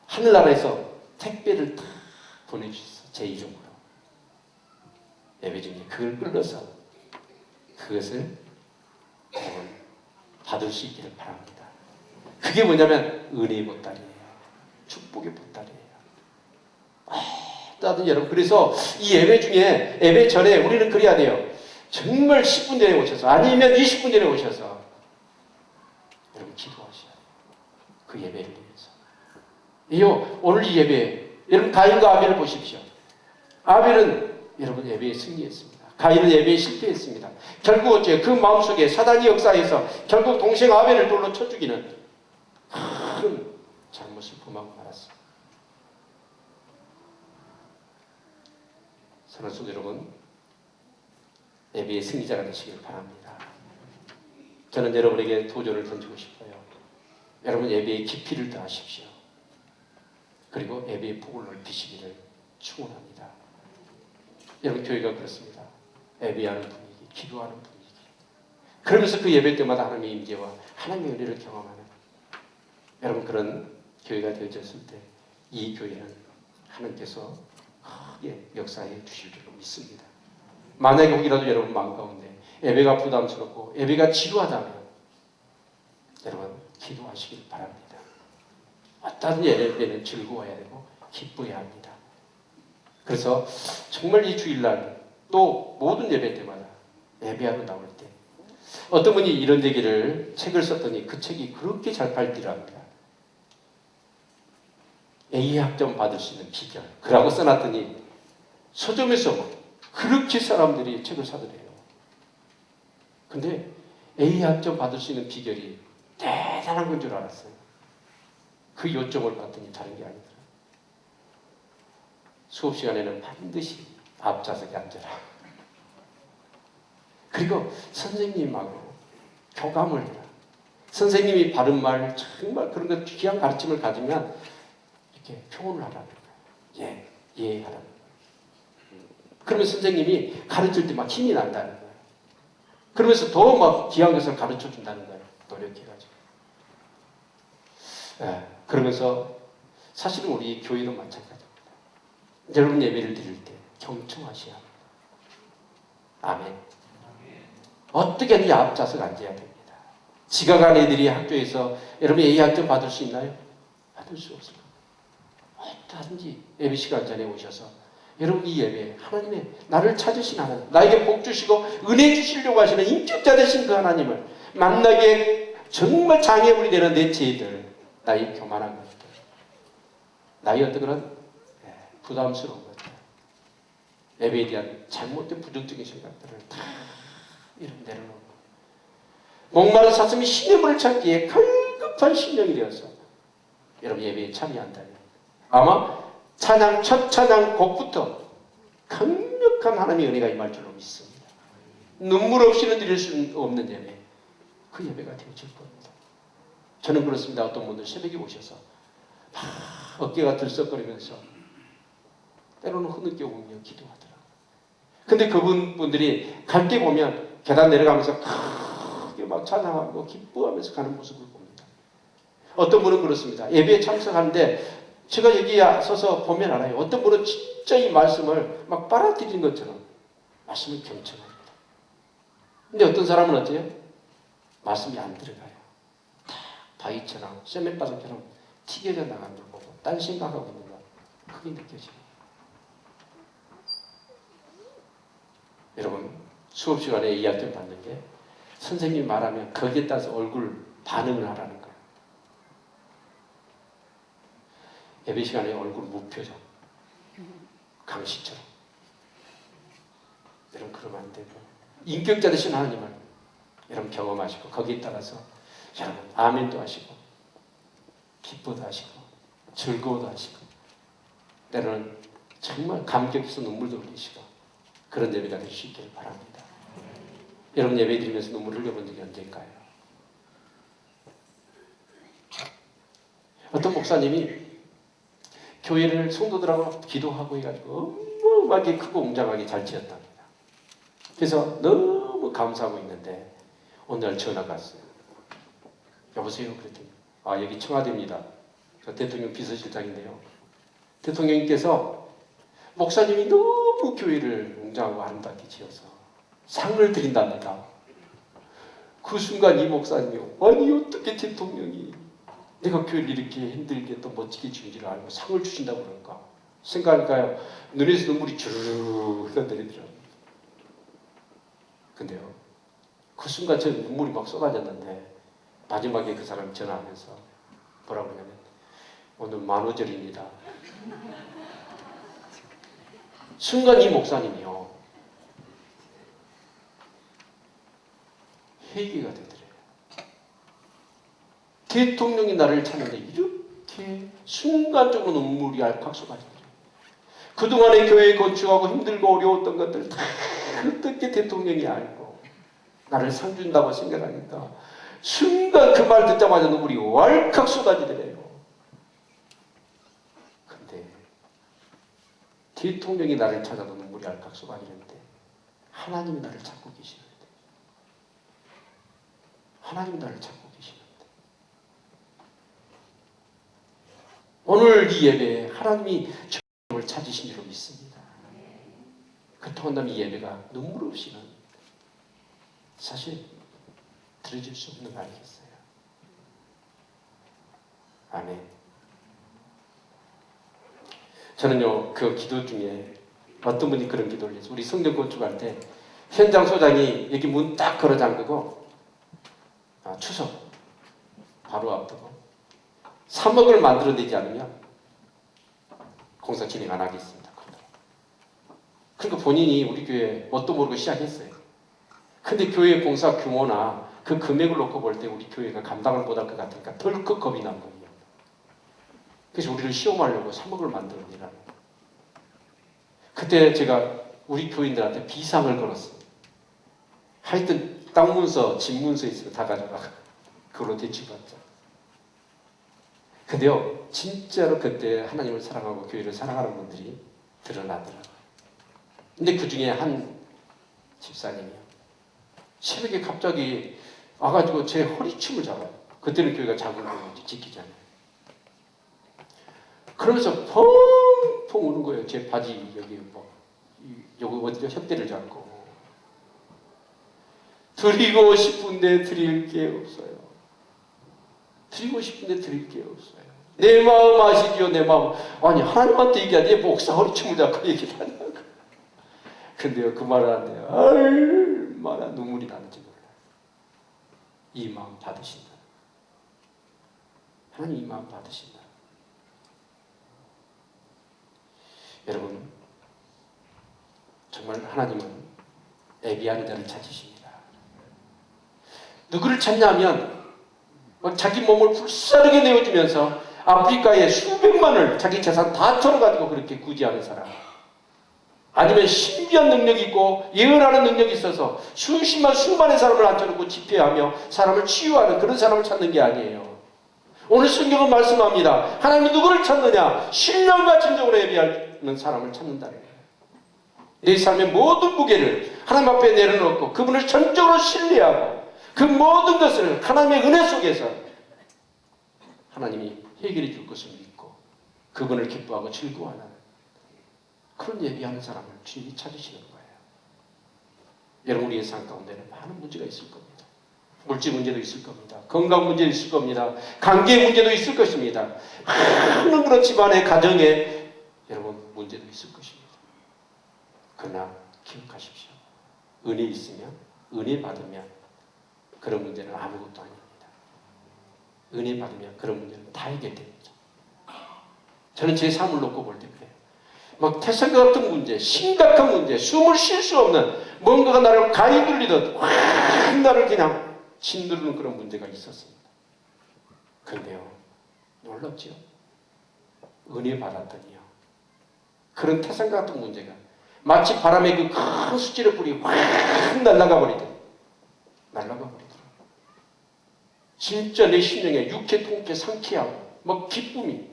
하늘나라에서 택배를 다 보내주셨어요. 제 이름으로. 예배 중에 그걸 끌어서 그것을 여러분 받을 수 있기를 바랍니다. 그게 뭐냐면 은혜의 보따리예요. 축복의 보따리예요. 따뜻한 여러분, 그래서 이 예배 중에 예배 전에 우리는 그래야 돼요. 정말 10분 전에 오셔서 아니면 20분 전에 오셔서 여러분 기도하셔야 돼요. 그 예배를 위해서. 이요 오늘 이 예배 여러분 가인과 아벨을 보십시오. 아벨은 여러분 예배에 승리했습니다. 가인은 예배에 실패했습니다. 결국 어째요? 그 마음속에 사단이 역사해서 결국 동생 아벨을 돌로 쳐 죽이는 큰 잘못을 범하고 말았습니다. 사랑하는 성도 여러분, 예배의 승리자가 되시길 바랍니다. 저는 여러분에게 도전을 던지고 싶어요. 여러분 예배의 깊이를 더하십시오. 그리고 예배의 폭을 넓히시기를 축원합니다. 여러분 교회가 그렇습니다. 예배하는 분위기, 기도하는 분위기. 그러면서 그 예배 때마다 하나님의 임재와 하나님의 은혜를 경험하는 여러분 그런 교회가 되어졌을 때 이 교회는 하나님께서 크게 역사해 주실 줄로 믿습니다. 만약에 혹이라도 여러분 마음 가운데 예배가 부담스럽고 예배가 지루하다면 여러분 기도하시길 바랍니다. 어떤 예배는 즐거워야 되고 기뻐야 합니다. 그래서 정말 이 주일날 또 모든 예배 때마다 예배하러 나올 때 어떤 분이 이런 얘기를 책을 썼더니 그 책이 그렇게 잘 팔리더랍니다. A 학점 받을 수 있는 비결 그라고 써놨더니 서점에서 그렇게 사람들이 책을 사더래요. 근데 A 학점 받을 수 있는 비결이 대단한 건 줄 알았어요. 그 요점을 봤더니 다른 게 아니더라. 수업 시간에는 반드시 앞좌석에 앉아라. 그리고 선생님하고 교감을 해라. 선생님이 바른 말 정말 그런 것 귀한 가르침을 가지면 이렇게 표현을 하라는 거예요. 예, 하라는 거예요. 그러면 선생님이 가르칠 때 막 힘이 난다는 거예요. 그러면서 더 막 귀한 것을 가르쳐 준다는 거예요. 노력해가지고. 그러면서 사실은 우리 교회도 마찬가지입니다. 여러분 예배를 드릴 때 경청하셔야 합니다. 아멘. 어떻게든 앞좌석 앉아야 됩니다. 지각한 애들이 학교에서 여러분 A 학점 받을 수 있나요? 받을 수 없습니다. 어떠한지 예배 시간 전에 오셔서 여러분 이 예배 하나님의 나를 찾으신 하나님 나에게 복 주시고 은혜 주시려고 하시는 인격자 되신 그 하나님을 만나기에 정말 장애물이 되는 내 죄들 나의 교만한 것들 나의 어떤 그런 부담스러운 것들 예배에 대한 잘못된 부정적인 생각들을 다 이런 내려놓고 목마른 사슴이 신의 물을 찾기에 갈급한 심령이 되어서 여러분 예배에 참여한다면 아마 찬양 첫 찬양 곡부터 강력한 하나님의 은혜가 임할 줄로 믿습니다. 눈물 없이는 드릴 수 없는 예배 그 예배가 되어질 겁니다. 저는 그렇습니다. 어떤 분들 새벽에 오셔서 어깨가 들썩거리면서 때로는 흐느껴 울며 기도하더라고요. 근데 그분들이 갈 때 보면 계단 내려가면서 크게 막 찬양하고 기뻐하면서 가는 모습을 봅니다. 어떤 분은 그렇습니다. 예배에 참석하는데 제가 여기 서서 보면 알아요. 어떤 분은 진짜 이 말씀을 막 빨아들이는 것처럼 말씀을 경청합니다. 근데 어떤 사람은 어때요? 말씀이 안 들어가요. 다 바위처럼 세면바닥처럼 튀겨져 나가는 걸 보고 딴 생각하고 있는 거 크게 느껴져요. 여러분 수업 시간에 이야기 받는 게 선생님이 말하면 거기에 따라서 얼굴 반응을 하라는 거예요. 예배 시간에 얼굴 무표정 강시처럼 여러분 그러면 안 되고 인격자 되신 하나님을 여러분 경험하시고 거기에 따라서 여러분 아멘도 하시고 기뻐도 하시고 즐거워도 하시고 때로는 정말 감격해서 눈물도 흘리시고 그런 예배가 될 수 있기를 바랍니다. 여러분 예배 드리면서 눈물을 흘려본 적이 언제일까요? 어떤 목사님이 교회를 성도들하고 기도하고 해가지고 어마어마하게 크고 웅장하게 잘 지었답니다. 그래서 너무 감사하고 있는데 어느 날 전화가 왔어요. 여보세요? 그랬더니 아 여기 청와대입니다. 저 대통령 비서실장인데요. 대통령님께서 목사님이 너무 교회를 웅장하고 아름답게 지어서 상을 드린답니다. 그 순간 이 목사님이 아니 어떻게 대통령이 내가 교회를 이렇게 힘들게 또 멋지게 지은지를 알고 상을 주신다고 그럴까 생각하니까요 눈에서 눈물이 주르륵 흘러내리더라고요. 근데요 그 순간 저 눈물이 막 쏟아졌는데 마지막에 그 사람이 전화하면서 뭐라고 하냐면 오늘 만우절입니다. 순간 이 목사님이요 회개가 되더래요. 대통령이 나를 찾는데 이렇게 순간적으로 눈물이 알팍 쏟아지더래요. 그동안에 교회에 건축하고 힘들고 어려웠던 것들 다 어떻게 대통령이 알고 나를 상 준다고 생각하니까 순간 그 말 듣자마자 눈물이 왈칵 쏟아지더래요. 근데 대통령이 나를 찾아도 눈물이 알칵 쏟아지는데 하나님이 나를 찾고 계시는데 하나님이 나를 찾고 계시는데 오늘 이 예배에 하나님이 저를 찾으신 줄로 믿습니다. 그렇다면 이 예배가 눈물 없이는 사실 들어줄 수 없는 거 아니겠어요? 아멘. 저는요 그 기도 중에 어떤 분이 그런 기도를 했어요. 우리 성경 건축할 때 현장 소장이 여기 문 딱 걸어 잠그고 추석 바로 앞두고 3억을 만들어내지 않으면 공사 진행 안 하겠습니다. 그러니까 본인이 우리 교회 뭣도 모르고 시작했어요. 근데 교회 공사 규모나 그 금액을 놓고 볼 때 우리 교회가 감당을 못할 것 같으니까 덜컥 겁이 난 거예요. 그래서 우리를 시험하려고 3억을 만들어내라는 거예요. 그때 제가 우리 교인들한테 비상을 걸었어요. 하여튼 땅 문서, 집 문서 있으면 다 가져가. 그걸로 대출받자. 근데요, 진짜로 그때 하나님을 사랑하고 교회를 사랑하는 분들이 드러나더라고요. 근데 그 중에 한 집사님이요. 새벽에 갑자기 와가지고 제 허리춤을 잡아요. 그때는 교회가 작은 교회인지 지키잖아요. 그러면서 펑펑 우는 거예요. 제 바지 여기 여기 어디가 혓대를 잡고. 드리고 싶은데 드릴 게 없어요. 드리고 싶은데 드릴 게 없어요. 내 마음 아시지요? 내 마음. 아니 하나님한테 얘기하지 목사 허리춤을 잡고 얘기를 하냐고. 근데요 그 말을 하는데요 얼마나 눈물이 나는지 몰라요. 이 마음 받으신다. 하나님 이 마음 받으신다. 여러분 정말 하나님은 애비하는 자를 찾으십니다. 누구를 찾냐면 자기 몸을 불사르게 내어주면서 아프리카에 수백만을 자기 재산 다 털어가지고 그렇게 구제하는 사람, 아니면 신비한 능력이 있고 예언하는 능력이 있어서 수만의 사람을 앉혀놓고 집회하며 사람을 치유하는 그런 사람을 찾는 게 아니에요. 오늘 성경은 말씀합니다. 하나님이 누구를 찾느냐? 신령과 진정으로 예비하는 사람을 찾는다는 거예요. 내 삶의 모든 무게를 하나님 앞에 내려놓고 그분을 전적으로 신뢰하고 그 모든 것을 하나님의 은혜 속에서 하나님이 해결해 줄 것을 믿고 그분을 기뻐하고 즐거워하는 그런 예비하는 사람을 주님이 찾으시는 거예요. 여러분 우리의 삶 가운데는 많은 문제가 있을 겁니다. 물질 문제도 있을 겁니다. 건강 문제도 있을 겁니다. 관계 문제도 있을 것입니다. 많은 그런 집안의 가정에 여러분 문제도 있을 것입니다. 그러나 기억하십시오. 은혜 있으면 은혜 받으면 그런 문제는 아무것도 아닙니다. 은혜 받으면 그런 문제는 다 해결됩니다. 저는 제 삶을 놓고 볼 때 그래요. 막 태산과 같은 문제, 심각한 문제, 숨을 쉴 수 없는 뭔가가 나를 가위 눌리듯 확 나를 그냥 짓누르는 그런 문제가 있었습니다. 그런데요, 놀랍지요? 은혜 받았더니요, 그런 태산과 같은 문제가 마치 바람에 그 큰 수질의 불이 확 날아가 버리더라고요. 진짜 내 심령에 육체 통쾌 상쾌하고 막 기쁨이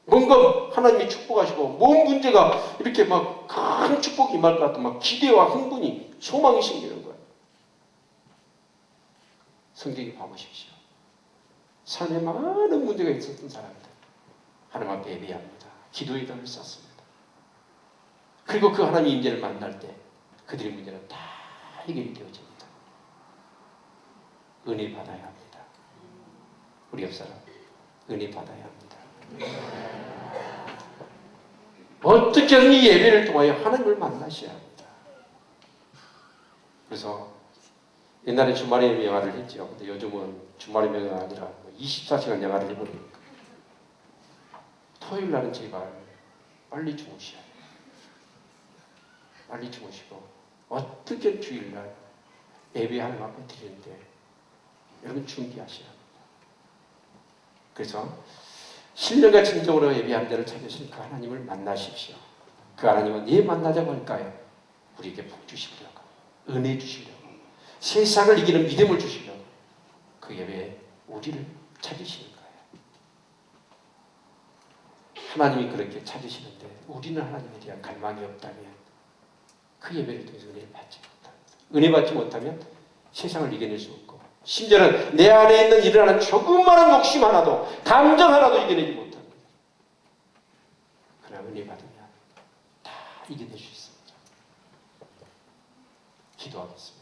뭔가 하나님이 축복하시고 뭔 문제가 이렇게 막 큰 축복이 임할 것 같은 막 기대와 흥분이 소망이 생기는 거예요. 성경에 봐보십시오. 삶에 많은 문제가 있었던 사람들 하나님 앞에 예배합니다. 기도의 담을 쌓습니다. 그리고 그 하나님의 임재를 만날 때 그들의 문제는 다 해결이 되어집니다. 은혜 받아야 합니다. 우리 옆 사람 은혜 받아야 합니다. 어떻게든 이 예배를 통하여 하나님을 만나셔야 합니다. 그래서 옛날에 주말에 명화를 했죠. 근데 요즘은 주말에 명화가 아니라 24시간 영화를 해버리니까 토요일 날은 제발 빨리 주무셔야 해요. 빨리 주무시고 어떻게 주일날 예배 하나님 앞에 드리는데 여러분 준비하셔야 합니다. 그래서 신령과 진정으로 예배하는 자를 찾으시는 그 하나님을 만나십시오. 그 하나님은 예 만나자고 할까요? 우리에게 복 주시려고, 은혜 주시려고, 세상을 이기는 믿음을 주시려고 그 예배에 우리를 찾으시는 거예요. 하나님이 그렇게 찾으시는데 우리는 하나님에 대한 갈망이 없다면 그 예배를 통해서 은혜를 받지 못합니다. 은혜 받지 못하면 세상을 이겨낼 수 없고 심지어는 내 안에 있는 일어나는 조그마한 욕심 하나도 감정 하나도 이겨내지 못합니다. 그러나 은혜 받으면 다 이겨낼 수 있습니다. 기도하겠습니다.